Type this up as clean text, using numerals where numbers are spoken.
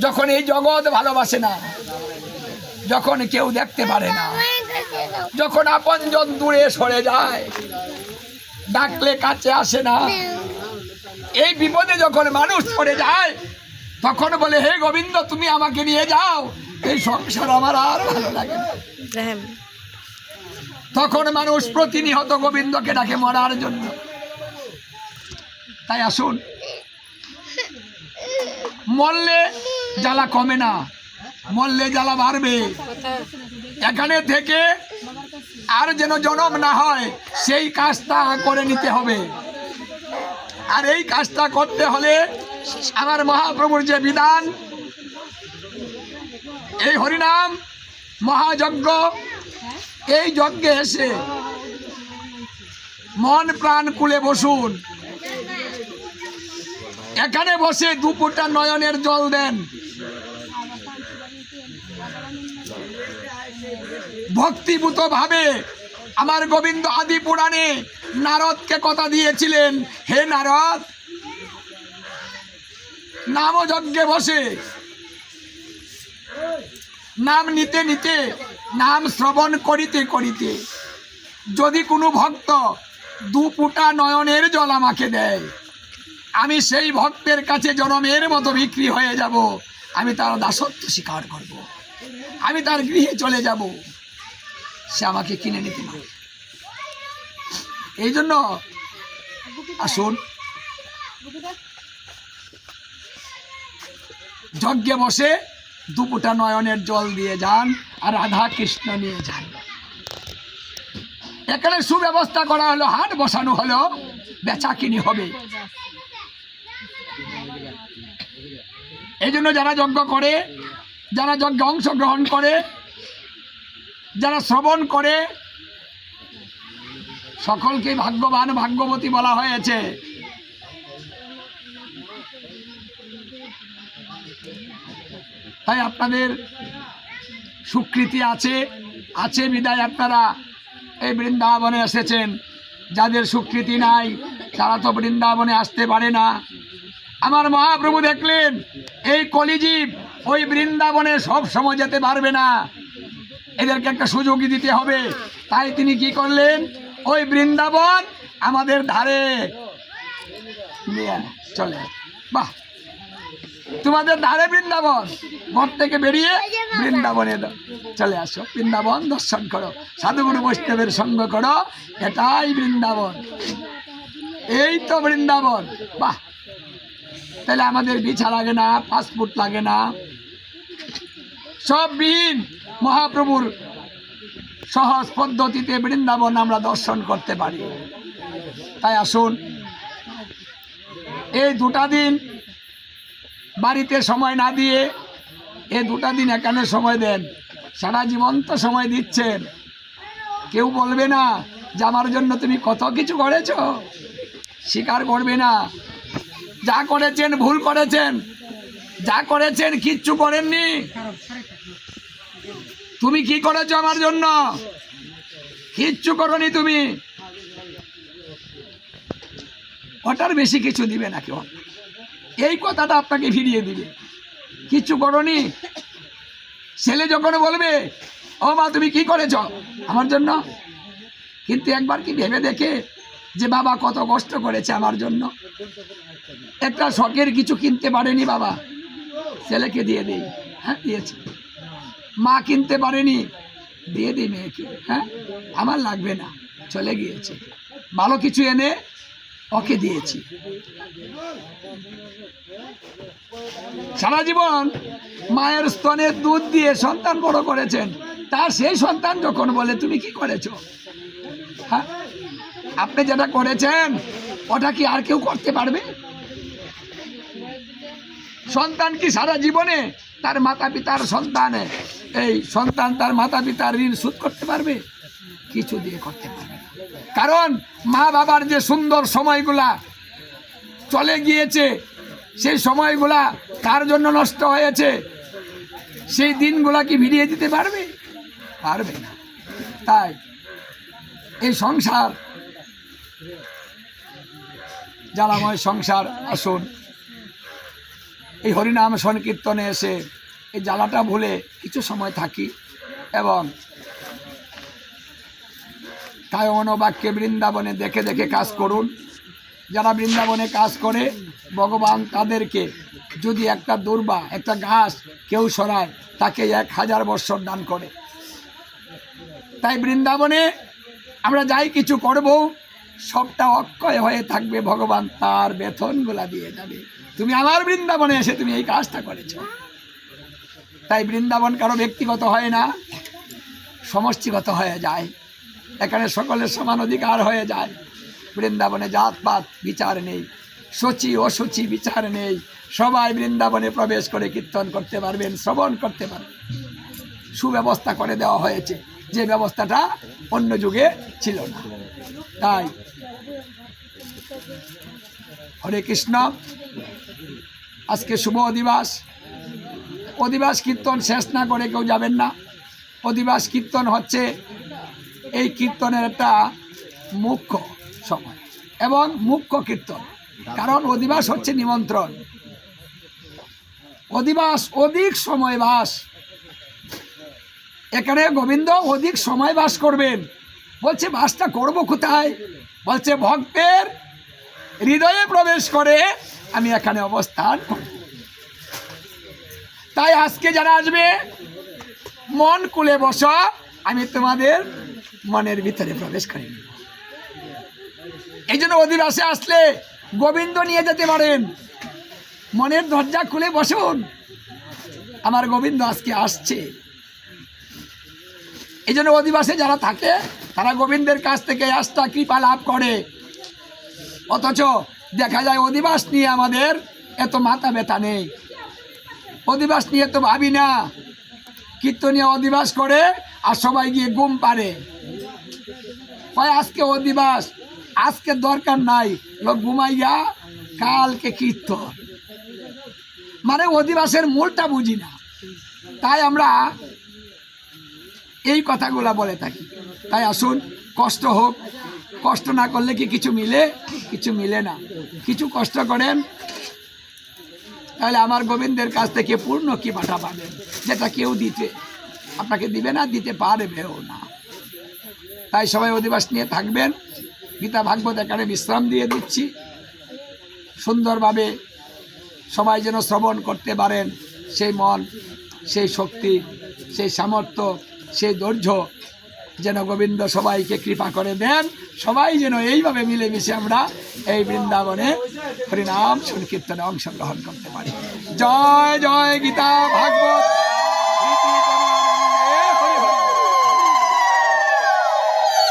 যখন এই জগৎ ভালোবাসে না, যখন কেউ দেখতে পারে না, যখন আপনজন দূরে সরে যায়, ডাকলে কাছে আসে না, এই বিপদে যখন মানুষ পড়ে যায়, তখন বলে হে গোবিন্দ তুমি আমাকে নিয়ে যাও, এই সংসার আমার আর ভালো লাগে না। তখন মানুষ প্রতিনিয়ত গোবিন্দকে ডাকে মরার জন্য। তাই আসুন, মরলে জ্বালা কমে না, মরলে জ্বালা বাড়বে। এখানে থেকে আর যেন জনম না হয় সেই কাজটা করে নিতে হবে। আর এই কাজটা করতে হলে আমার মহাপ্রভুর যে বিধান, এই হরিনাম মহাযজ্ঞ, এই যজ্ঞে এসে মন প্রাণ খুলে বসুন। এখানে বসে দুপুরটা নয়নের জল দেন, ভক্তিভূত ভাবে। আমার গোবিন্দ আদি পুরাণে নারদকে কথা দিয়েছিলেন, হে নারদ, নাম যজ্ঞে বসে নাম নিতে নিতে, নাম শ্রবণ করিতে করিতে যদি কোনো ভক্ত দুপুটা নয়নের জল আমাকে দেয়, আমি সেই ভক্তের কাছে জনমের মতো বিক্রি হয়ে যাব। আমি তার দাসত্ব স্বীকার করব, আমি তার গৃহে চলে যাব, সে আমাকে কিনে নিতে পারে। এই জন্য আসুন, যজ্ঞে বসে দুপুটা নয়নের জল দিয়ে যান, আর রাধা কৃষ্ণ নিয়ে যান। এখানে সুব্যবস্থা করা হলো, হাট বসানো হলো, বেচা কিনি হবে। এই জন্য যারা যজ্ঞ করে, যারা যজ্ঞে অংশগ্রহণ করে, যারা শ্রবণ করে, সকলকে ভাগ্যবান ভাগ্যবতী বলা হয়েছে। তাই আপনাদের স্বীকৃতি আছে, আছে বিদায় আপনারা এই বৃন্দাবনে এসেছেন। যাদের স্বীকৃতি নাই তারা তো বৃন্দাবনে আসতে পারে না। আমার মহাপ্রভু দেখলেন এই কলিজীব ওই বৃন্দাবনে সব সময় যেতে পারবে না, এদেরকে একটা সুযোগই দিতে হবে। তাই তিনি কি করলেন, ওই বৃন্দাবন আমাদের ধারে নিয়ে চলে। বাহ, তোমাদের ধারে বৃন্দাবন, ঘর থেকে বেরিয়ে বৃন্দাবনে চলে আসো, বৃন্দাবন দর্শন করো, সাধুগুরু বৈষ্ণবের সঙ্গ করো, এটাই বৃন্দাবন, এই তো বৃন্দাবন। বাহ, তাহলে আমাদের ভিসা লাগে না, পাসপোর্ট লাগে না, সব বিহীন মহাপ্রভুর সহজ পদ্ধতিতে বৃন্দাবন আমরা দর্শন করতে পারি। তাই আসুন, এই দুটা দিন বাড়িতে সময় না দিয়ে এই দুটা দিন এখানে সময় দেন। সারা জীবন তো সময় দিচ্ছেন, কেউ বলবে না যে আমার জন্য তুমি কত কিছু করেছ, স্বীকার করবে না। যা করেছেন ভুল করেছেন, যা করেছেন কিচ্ছু করেননি। তুমি কি করেছো আমার জন্য? কিচ্ছু করনি তুমি, ওটার বেশি কিছু দিবে না কেউ, এই কথাটা আপনাকে ফিরিয়ে দিবে। কিচ্ছু করনি। ছেলে যখন বলবে ও মা তুমি কি করেছ আমার জন্য, কিন্তু একবার কি ভেবে দেখে যে বাবা কত কষ্ট করেছে আমার জন্য, একটা শখের কিছু কিনতে পারেনি বাবা, ছেলেকে দিয়ে দিই, হ্যাঁ দিয়েছে। মা কিনতে পারেনি, দিয়ে দিই মেয়েকে, হ্যাঁ আমার লাগবে না, চলে গিয়েছে, ভালো কিছু এনে ওকে দিয়েছি। সারা জীবন মায়ের স্তনের দুধ দিয়ে সন্তান বড় করেছেন, তার সেই সন্তান যখন বলে তুমি কি করেছো, হ্যাঁ আপনি যেটা করেছেন ওটা কি আর কেউ করতে পারবে? সন্তান কি সারা জীবনে তার মাতা পিতার সন্তানে এই সন্তান তার মাতা পিতার ঋণ শোধ করতে পারবে? কিছু দিয়ে করতে পারবে না। কারণ মা বাবার যে সুন্দর সময়গুলা চলে গিয়েছে, সেই সময়গুলা তার জন্য নষ্ট হয়েছে, সেই দিনগুলা কি ফিরিয়ে দিতে পারবে? পারবে না। তাই এই সংসার জ্বালাময় সংসার, আসুন এই হরিনাম সংকীর্তনে এসে এই জ্বালাটা ভুলে কিছু সময় থাকি এবং কায় মনোবাক্যে বৃন্দাবনে দেখে দেখে কাজ করুন। যারা বৃন্দাবনে কাজ করে ভগবান তাদেরকে যদি একটা দুর্বা একটা ঘাস কেউ সরায় তাকে 1000 বৎসর দান করে। তাই বৃন্দাবনে আমরা যাই কিছু করব সবটা অক্ষয় হয়ে থাকবে, ভগবান তার বেতনগুলা দিয়ে যাবে। তুমি আমার বৃন্দাবনে এসে তুমি এই কাজটা করেছ। তাই বৃন্দাবন কারো ব্যক্তিগত হয় না, সমষ্টিগত হয়ে যায়। এখানে সকলের সমান অধিকার হয়ে যায়। বৃন্দাবনে জাতপাত বিচার নেই, সূচি অসুচি বিচার নেই। সবাই বৃন্দাবনে প্রবেশ করে কীর্তন করতে পারবেন, শ্রবণ করতে পারবেন। সুব্যবস্থা করে দেওয়া হয়েছে, যে ব্যবস্থাটা অন্য যুগে ছিল না। তাই হরে কৃষ্ণ। আজকে শুভ অধিবাস। অধিবাস কীর্তন শেষ না করে কেউ যাবেন না। অধিবাস কীর্তন হচ্ছে এই কীর্তনের একটা মুখ্য সময় এবং মুখ্য কীর্তন। কারণ অধিবাস হচ্ছে নিমন্ত্রণ। অধিবাস অধিক সময় বাস। এখানে গোবিন্দ অধিক সময় বাস করবেন। বলছে বাসটা করব কোথায়? বলছে ভক্তের হৃদয়ে প্রবেশ করে আমি এখানে অবস্থান করব। তাই আজকে যারা আসবে মন কুলে বসো, আমি তোমাদের মনের ভিতরে প্রবেশ করে নেব। এই জন্য অধিবাসে আসলে গোবিন্দ নিয়ে যেতে পারেন। মনের দরজা খুলে বসুন, আমার গোবিন্দ আজকে আসছে। এই জন্য অধিবাসে যারা থাকে তারা গোবিন্দের কাছ থেকে আস্থা কৃপা লাভ করে। অথচ দেখা যায় অধিবাস নিয়ে আমাদের এত মাথা ব্যথা নেই। অধিবাস নিয়ে তো ভাবি না। কীর্তনীয় অধিবাস করে আর সবাই গিয়ে ঘুম পারে। আজকে অধিবাস, আজকে দরকার নাই, লোক ঘুমাইয়া কালকে কীর্তন। মানে অধিবাসের মূলটা বুঝি না। তাই আমরা এই কথাগুলা বলে থাকি। তাই আসুন, কষ্ট হোক। কষ্ট না করলে কি কিছু মিলে? কিছু মিলে না। কিছু কষ্ট করেন, তাহলে আমার গোবিন্দের কাছ থেকে পূর্ণ কৃপাটা পাবেন, যেটা কেউ দিতে আপনাকে দিবে না, দিতে পারবেও না। তাই সবাই অধিবাস নিয়ে থাকবেন। গীতা ভাগবত এখানে বিশ্রাম দিয়ে দিচ্ছি। সুন্দরভাবে সবাই যেন শ্রবণ করতে পারেন। সেই মন, সেই শক্তি, সেই সামর্থ্য, সেই ধৈর্য যেন গোবিন্দ সবাইকে কৃপা করে দেন। সবাই যেন এইভাবে মিলেমিশে আমরা এই বৃন্দাবনে হরিনাম সংকীর্তনে অংশগ্রহণ করতে পারি। জয় জয় গীতা।